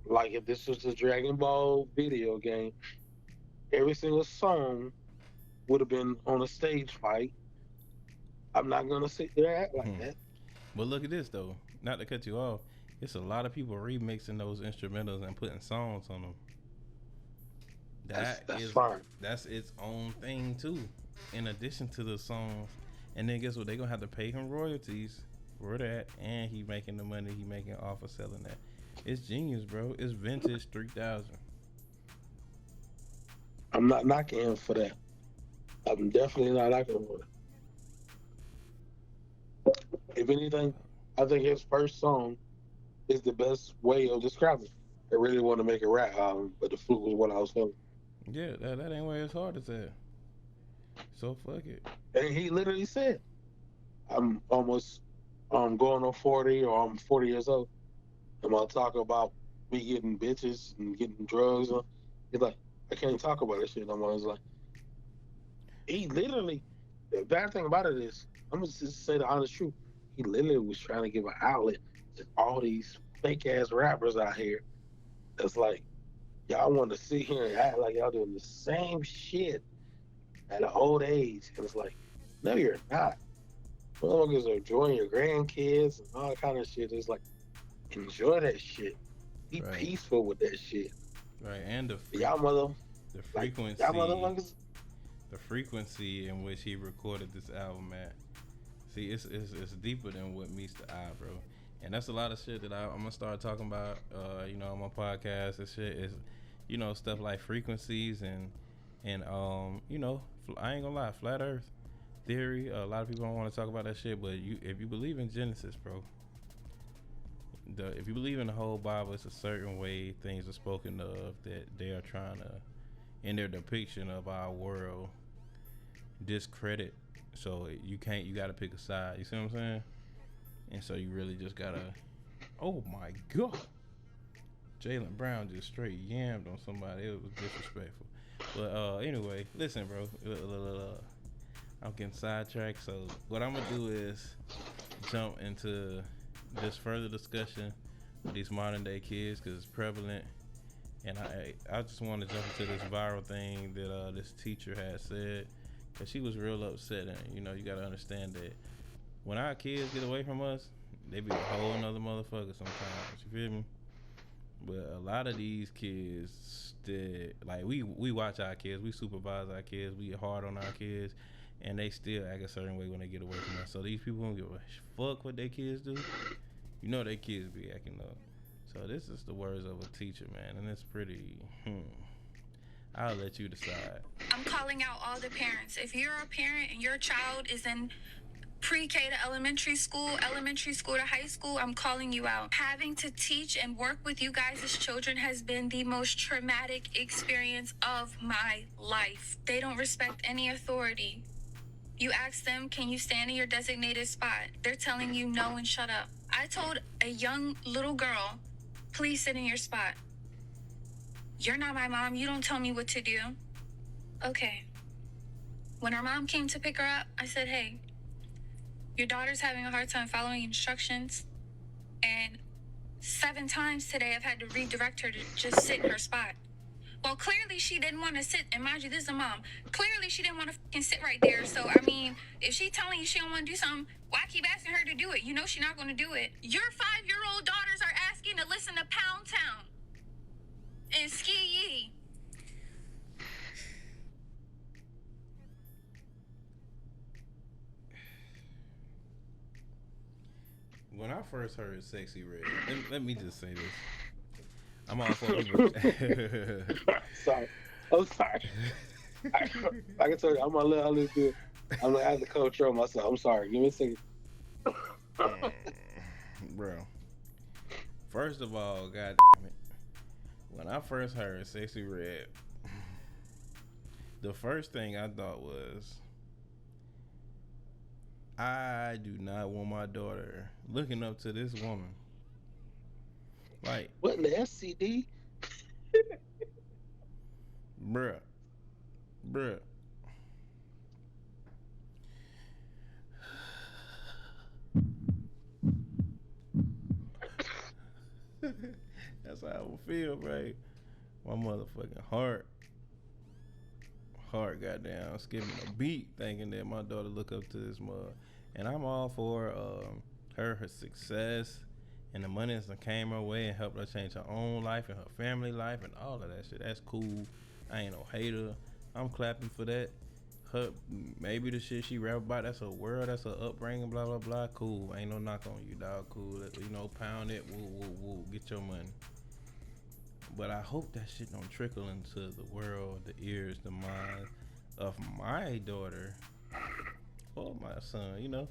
like if this was a Dragon Ball video game, every single song would have been on a stage fight. I'm not gonna sit there and act like that. But look at this though. Not to cut you off, it's a lot of people remixing those instrumentals and putting songs on them. That's fine. That's its own thing too. In addition to the songs, and then guess what? They gonna have to pay him royalties for that, and he making the money he making off of selling that. It's genius, bro. It's vintage 3000. I'm not knocking him for that. I'm definitely not knocking him for that. If anything, I think his first song is the best way of describing it. I really want to make a rap album, but the fluke was what I was feeling. Yeah, that ain't where his heart is at. So fuck it. And he literally said, I'm almost going on 40 or I'm 40 years old. I'm gonna talk about me getting bitches and getting drugs. He's like, I can't talk about that shit no more. It's like, he literally, the bad thing about it is, I'm gonna just say the honest truth. He literally was trying to give an outlet to all these fake ass rappers out here. That's like, y'all want to sit here and act like y'all doing the same shit at an old age. And it's like, no, you're not. Motherfuckers are enjoying your grandkids and all kind of shit. It's like, enjoy that shit. Be Right. peaceful with that shit. Right, and Y'all mother, the like, frequency, y'all motherfuckers. the frequency in which he recorded this album at. See, it's deeper than what meets the eye, bro. And that's a lot of shit that I'm gonna start talking about, on my podcast. This shit is, stuff like frequencies and I ain't gonna lie, flat Earth theory. A lot of people don't want to talk about that shit, but if you believe in Genesis, bro, if you believe in the whole Bible, it's a certain way things are spoken of that they are trying to, in their depiction of our world, discredit. So you gotta pick a side. You see what I'm saying? And so you really just gotta. Oh my God, Jaylen Brown just straight yammed on somebody. It was disrespectful. But anyway, listen, bro. I'm getting sidetracked. So what I'm gonna do is jump into this further discussion of these modern day kids because it's prevalent. And I just want to jump into this viral thing that this teacher had said, because she was real upset. And you got to understand that when our kids get away from us, they be a whole nother motherfucker sometimes. You feel me? But a lot of these kids that, like, we watch our kids, we supervise our kids, we hard on our kids, and they still act a certain way when they get away from us. So these people don't give a fuck what their kids do. Their kids be acting up. So this is the words of a teacher, man, and it's pretty, I'll let you decide. I'm calling out all the parents. If you're a parent and your child is in pre-K to elementary school to high school, I'm calling you out. Having to teach and work with you guys as children has been the most traumatic experience of my life. They don't respect any authority. You ask them, can you stand in your designated spot? They're telling you no and shut up. I told a young little girl, please sit in your spot. You're not my mom. You don't tell me what to do. Okay. When her mom came to pick her up, I said, hey, your daughter's having a hard time following instructions. And 7 times today, I've had to redirect her to just sit in her spot. Well, clearly she didn't want to sit. And mind you, this is a mom. Clearly she didn't want to fucking sit right there. So, I mean, if she's telling you she don't want to do something, why keep asking her to do it? You know she's not going to do it. Your 5-year-old daughters are asking to listen to Pound Town and Ski Yee. When I first heard Sexy Red, let me just say this. I'm all for people. Sorry. I'm sorry. I can tell you, I'm gonna let her listen to it. I'm gonna have to control myself. I'm sorry. Give me a second. Bro. First of all, God damn it. When I first heard Sexy Red, the first thing I thought was, I do not want my daughter looking up to this woman. Like, what in the SCD? bruh. That's how I would feel, right? My motherfucking heart goddamn skipping a beat, thinking that my daughter look up to this mother. And I'm all for her success and the money that came her way and helped her change her own life and her family life and all of that shit. That's cool. I ain't no hater. I'm clapping for that. Her, maybe the shit she rap about, that's her world, that's her upbringing, blah, blah, blah. Cool. Ain't no knock on you, dog. Cool. Pound it. Woo. Get your money. But I hope that shit don't trickle into the world, the ears, the minds of my daughter or my son,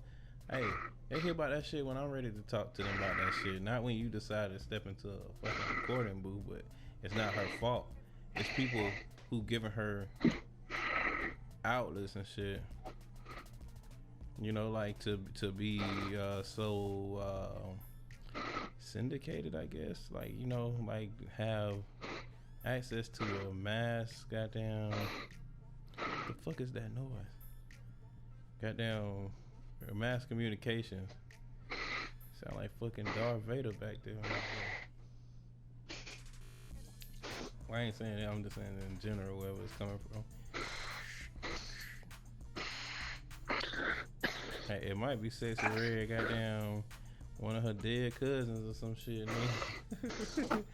Hey, they hear about that shit when I'm ready to talk to them about that shit. Not when you decide to step into a fucking recording booth, but it's not her fault. It's people who giving her outlets and shit. You know, like to be so syndicated, I guess. Like, you know, like have access to a mass goddamn. The fuck is that noise? Goddamn mass communications. Sound like fucking Darth Vader back there. Well, I ain't saying that. I'm just saying in general wherever it's coming from. Hey, it might be Sexy Red, goddamn one of her dead cousins or some shit, man.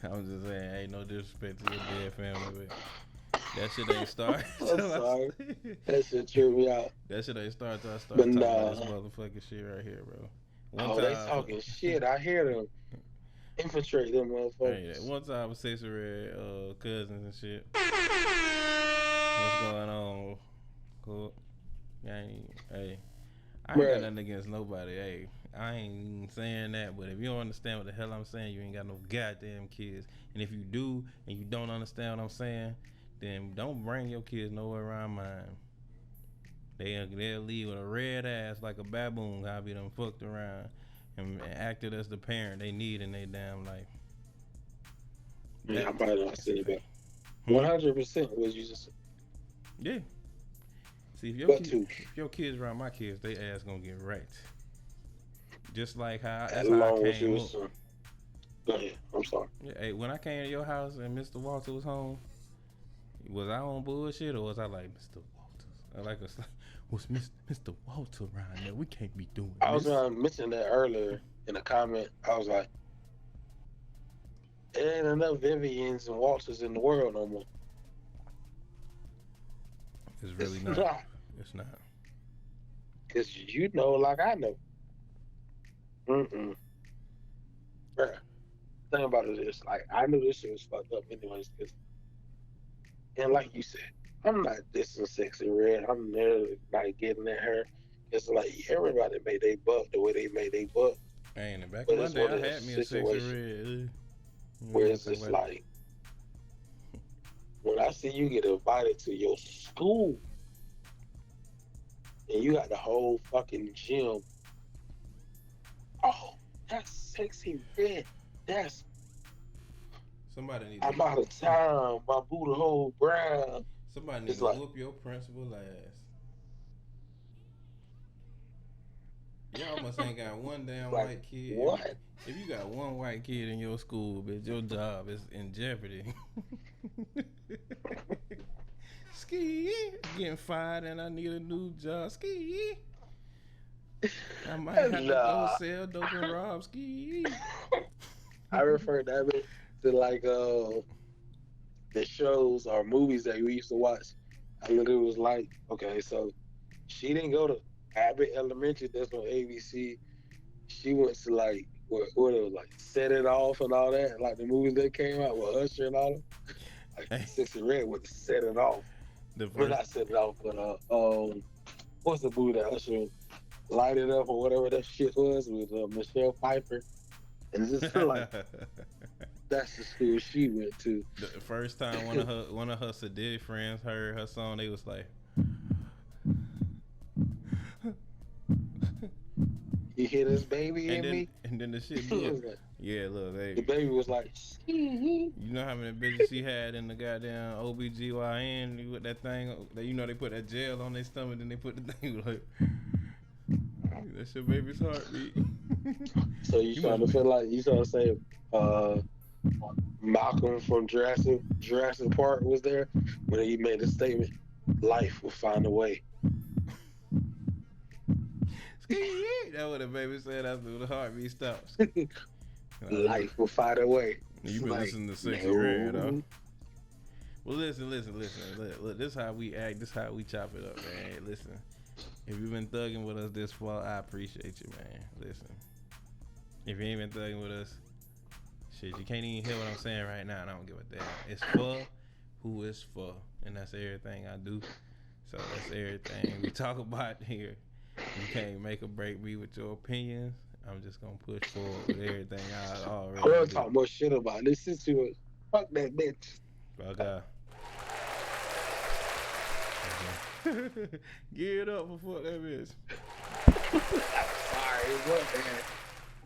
I'm just saying, ain't no disrespect to your dead family, but that shit ain't start. I'm sorry. That shit tripped me out. That shit ain't start till I start But talking about this motherfucking shit right here, bro. They talking shit. I hear them. Infiltrate them motherfuckers. Hey, one time with Sexy Red cousins and shit. What's going on? Cool. Hey, I ain't got nothing against nobody. Hey, I ain't saying that, but if you don't understand what the hell I'm saying, you ain't got no goddamn kids. And if you do, and you don't understand what I'm saying, then don't bring your kids nowhere around mine. They'll leave with a red ass like a baboon. I'll be done fucked around and acted as the parent they need in their damn life. Yeah, I might not say that. 100% what you just said. Yeah. See, if your kids around my kids, they ass gonna get wrecked. Just like how that's how I came up. Go ahead. I'm sorry. Yeah, hey, when I came to your house and Mr. Walter was home, was I on bullshit or was I like Mr. Walters? Was Mr. Walter around there? We can't be doing this. I was mentioning that earlier in a comment. I was like, there ain't enough Vivians and Walters in the world no more. It's really not. It's not. Because you know like I know. Bruh. Thing about it is, like, I knew this shit was fucked up anyways. And like you said, I'm not dissing Sexy Red. I'm never not getting at her. It's like everybody made they buck the way they made they buck. Hey, in the back of my day, I had me a Sexy Red. Where it's just like, when I see you get invited to your school and you got the whole fucking gym, oh, that's Sexy Red. That's somebody needs. I'm out of time. My booty hole brown. Somebody needs to whoop your principal ass. You almost ain't got one damn white kid. What? If you got one white kid in your school, bitch, your job is in jeopardy. Ski, getting fired and I need a new job. Ski. I might have to go sell dope and rob. Ski. I refer that to like the shows or movies that we used to watch. I literally was like, okay, so she didn't go to Abbott Elementary, that's on ABC. She went to like what it was like Set It Off and all that, like the movies that came out with Usher and all that. Like Sexy Red would Set It Off. Well, not Set It Off, but what's the movie that Usher Light It Up or whatever that shit was with Michelle Pfeiffer. And it's just like that's the school she went to. The first time one of her sadistic friends heard her song, they was like, "You hear this baby in me?" And then the shit blew. Yeah, look, the baby was like, you know how many bitches she had in the goddamn OBGYN with that thing? You know they put that gel on their stomach, and they put the thing like. That's your baby's heartbeat. So you trying to feel like you trying to say Malcolm from Jurassic Park was there when he made a statement, life will find a way. That's what the baby said after the heartbeat stops. Life will find a way. You been listening to Sexy Red, huh? Well, listen. Look, this is how we act. This is how we chop it up, man. Listen. If you've been thugging with us this far, I appreciate you, man. Listen. If you ain't been thugging with us, shit, you can't even hear what I'm saying right now, and I don't give a damn. It's for who it's for, and that's everything I do. So that's everything we talk about here. You can't make or break me with your opinions. I'm just gonna push forward with everything I I already want to do. talk more shit about this situation. Fuck that bitch. Okay. Get it up for fuck that bitch. Sorry, what that?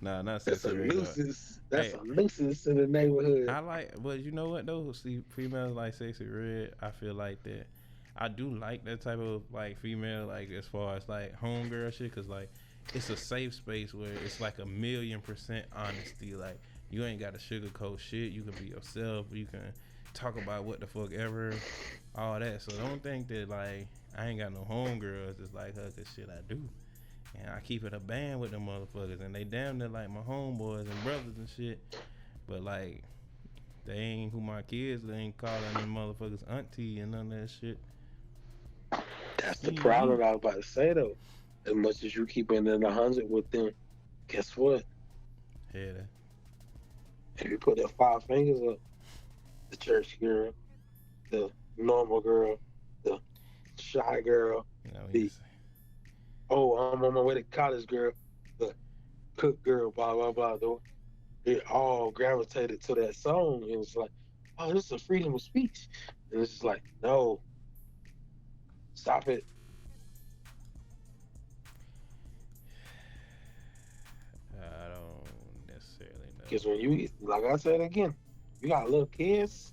Nah, not That's a sexy red up. nuisance. That's Hey, a nuisance in the neighborhood. I like, but you know what though? See, females like sexy red. I feel like that. I do like that type of like female, like as far as like homegirl shit, cause like it's a safe space where it's like 1,000,000% honesty. Like you ain't got to sugarcoat shit. You can be yourself. You can talk about what the fuck ever, all that. So don't think that like I ain't got no homegirls that's like her, cause shit I do. And I keep it a band with them motherfuckers, and they damn near like my homeboys and brothers and shit. But like, they ain't who my kids. They ain't calling them motherfuckers auntie and none of that shit. That's the problem I was about to say though. As much as you keep it in 100 with them, guess what? Yeah. If you put that 5 fingers up, the church girl, the normal girl, the shy girl, You know, the I'm on my way to college girl, the cook girl, blah blah blah. Though it all gravitated to that song, and it's like, oh, this is a freedom of speech, and it's just like, no, stop it. I don't necessarily know. Because when you, like I said again, you got little kids.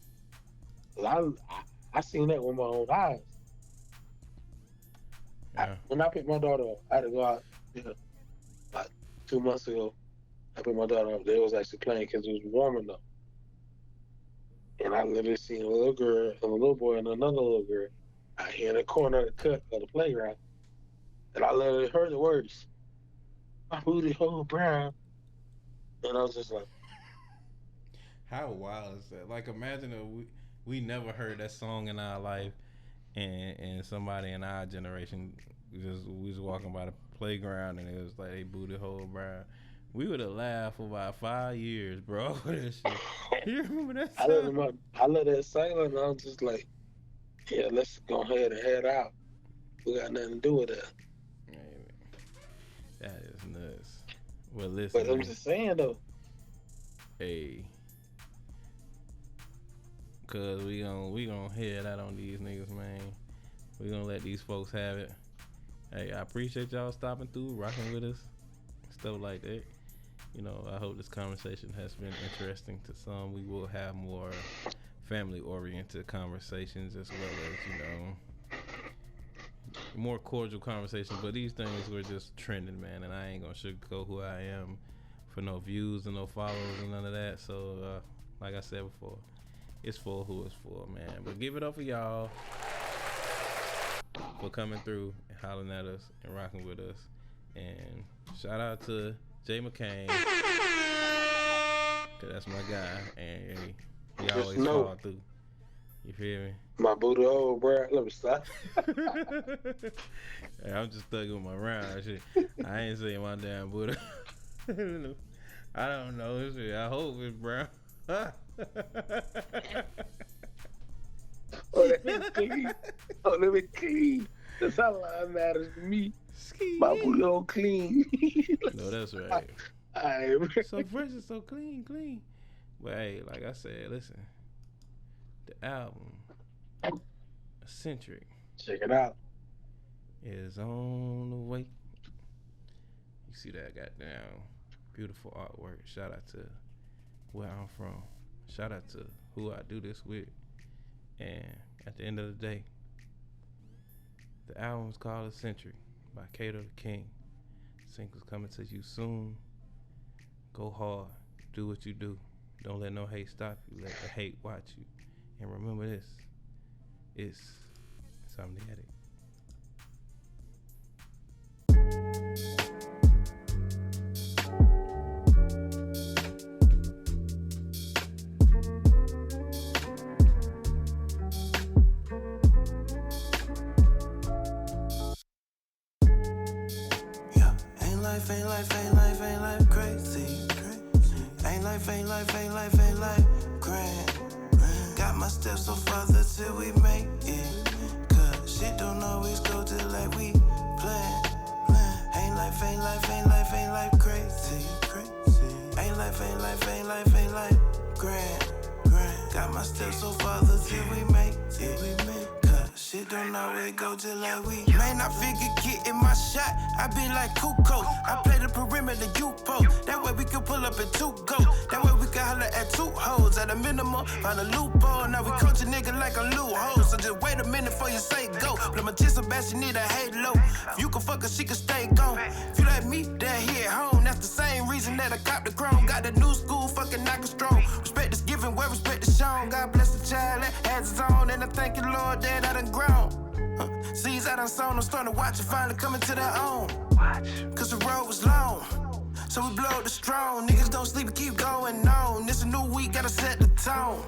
I seen that with my own eyes. Yeah. When I picked my daughter up, I had to go out, like 2 months ago. I picked my daughter up. They was actually playing because it was warm enough. And I literally seen a little girl and a little boy and another little girl out here in the corner of the cut of the playground. And I literally heard the words, my booty hole brown. And I was just like, How wild is that? Like, imagine if we never heard that song in our life, and somebody in our generation we was walking by the playground and it was like they booty hole brown. We would have laughed for about 5 years, bro. That shit. You remember that song? I let that silent and I was just like, yeah, let's go ahead and head out. We got nothing to do with that. Man, that is nuts. Well, listen. But I'm just saying though. Hey. Cause we gonna head out on these niggas, man. We gonna let these folks have it. Hey, I appreciate y'all stopping through, rocking with us, stuff like that. You know, I hope this conversation has been interesting to some. We will have more family-oriented conversations as well as, you know, more cordial conversations. But these things were just trending, man, and I ain't gonna sugarcoat who I am for no views and no followers and none of that. So, like I said before, it's for who it's for, man. But give it up for y'all for coming through and hollering at us and rocking with us. And shout out to Jay McCain, cause that's my guy, and he always fall through. You feel me? My booty hole, bro. Let me stop. Hey, I'm just stuck with my round shit. I ain't saying my damn booty. I don't know. Shit. I hope it's brown. Let me clean. Let me clean. That's how it matters to me. My booty hole clean. No, that's right. So fresh and so clean. But hey, like I said, listen. The album, Eccentric. Check it out. Is on the way. You see that goddamn beautiful artwork. Shout out to where I'm from. Shout out to who I do this with. And at the end of the day, the album's called Eccentric by Cato the King. Single's coming to you soon. Go hard. Do what you do. Don't let no hate stop you. Let the hate watch you. And remember this. It's Insomniatic. Ain't life crazy. Ain't life grand. Got my steps so further till we make it. Cause shit don't always go to like we plan. it go just like we. Man, I figure getting my shot. I been like Kuko. I play the perimeter, you post. That way we can pull up at 2 go. That way we can holler at 2 hoes. At a minimum, find a loophole. Now we coach a nigga like a loophole. So just wait a minute before you say go. Play my chest up, she need a halo. If you can fuck her, she can stay gone. If you like me, then he at home. That's the same reason that I cop the chrome. Got the new school, fucking knock it strong. Respect is given, where respect is shown. God bless the child that has his own. And I thank you, Lord, that I done grown. Seeds I done sown, I'm starting to watch it finally coming to their own. Cause the road was long, so we blow the strong. Niggas don't sleep and keep going on. This a new week, gotta set the tone.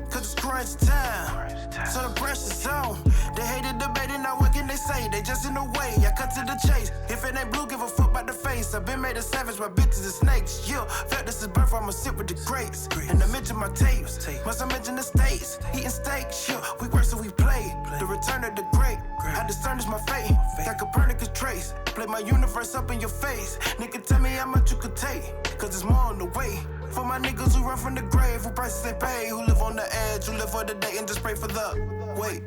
Cause it's crunch time, so the pressure's on. They hated debating, now what can they say? They just in the way, I cut to the chase. If it ain't blue, give a fuck about the face. I've been made a savage by bitches and snakes. Yeah, felt this is birth, I'ma sit with the grapes. And I mention my tapes, must I mention the states? Eating steak, yeah, we work so we play. The return of the great, I discern is my fate. Got Copernicus trace, play my universe up in your face. Nigga, tell me how much you could take, cause it's more on the way. For my niggas who run from the grave, who prices ain't paid, who live on the edge, who live for the day and just pray for the wait.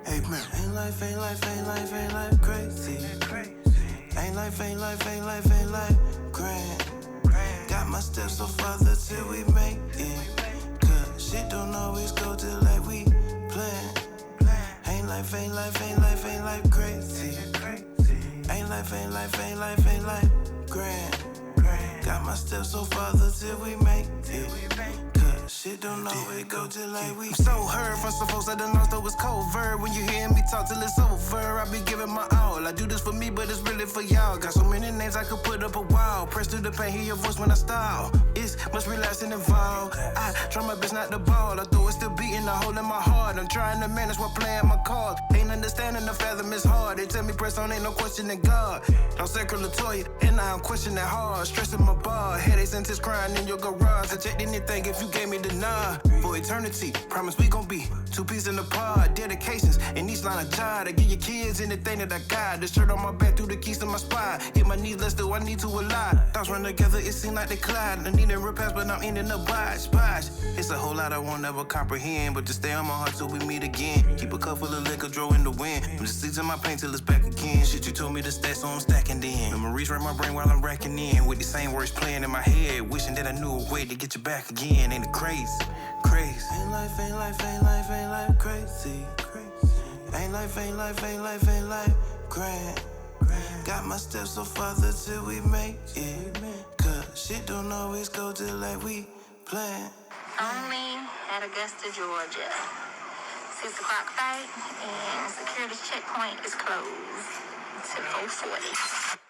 Hey man, ain't life, ain't life, ain't life, ain't life crazy. Ain't life, ain't life, ain't life, ain't life grand. Got my steps so farther till we make it. Cause shit don't always go just like we plan. Ain't life, ain't life, ain't life, ain't life crazy. Ain't life, ain't life, ain't life, ain't life grand. Got my steps so farther till we make it. Cause shit don't always go just like we. I'm so hurt from some folks that done lost though it's covert. When you hear me talk till it's over, I be giving my all. I do this for me, but it's really for y'all. Got so many names I could put up a wall. Press through the pain, hear your voice when I style. It's much relax and involved. I try my best not to ball. Although it's still beating a hole in my heart. I'm trying to manage while playing my cards. Ain't understanding the fathom is hard. They tell me press on, ain't no questioning God. I'm sacred Latoya, and now I'm questioning hard. Stressing my bar, headaches and tears crying in your garage. I checked anything if you gave me the nod. For eternity, promise we gon' be 2 peas in the pod. Dedications in each line of job. I give your kids anything that I got. The shirt on my back through the keys to my spine. Hit my knees, less do I need to lie. Thoughts run together, it seem like they collide. I need a repass, but I'm ending up bosh. It's a whole lot I won't ever comprehend, but just stay on my heart till we meet again. Keep a cup full of liquor, draw in the wind. I'm just seizing my pain till it's back again. Shit, you told me to stack, so I'm stacking then. Memories wreck my brain while I'm racking in. With the same words playing in my head, wishing that I knew a way to get you back again. Ain't it crazy? Crazy. Ain't life, ain't life, ain't life, ain't life crazy. Ain't life, ain't life, ain't life, ain't life grand. Got my steps so farther till we make it. Cause shit don't always go just like we plan. Only at Augusta, Georgia. 6 o'clock fight and security checkpoint is closed till 4:40.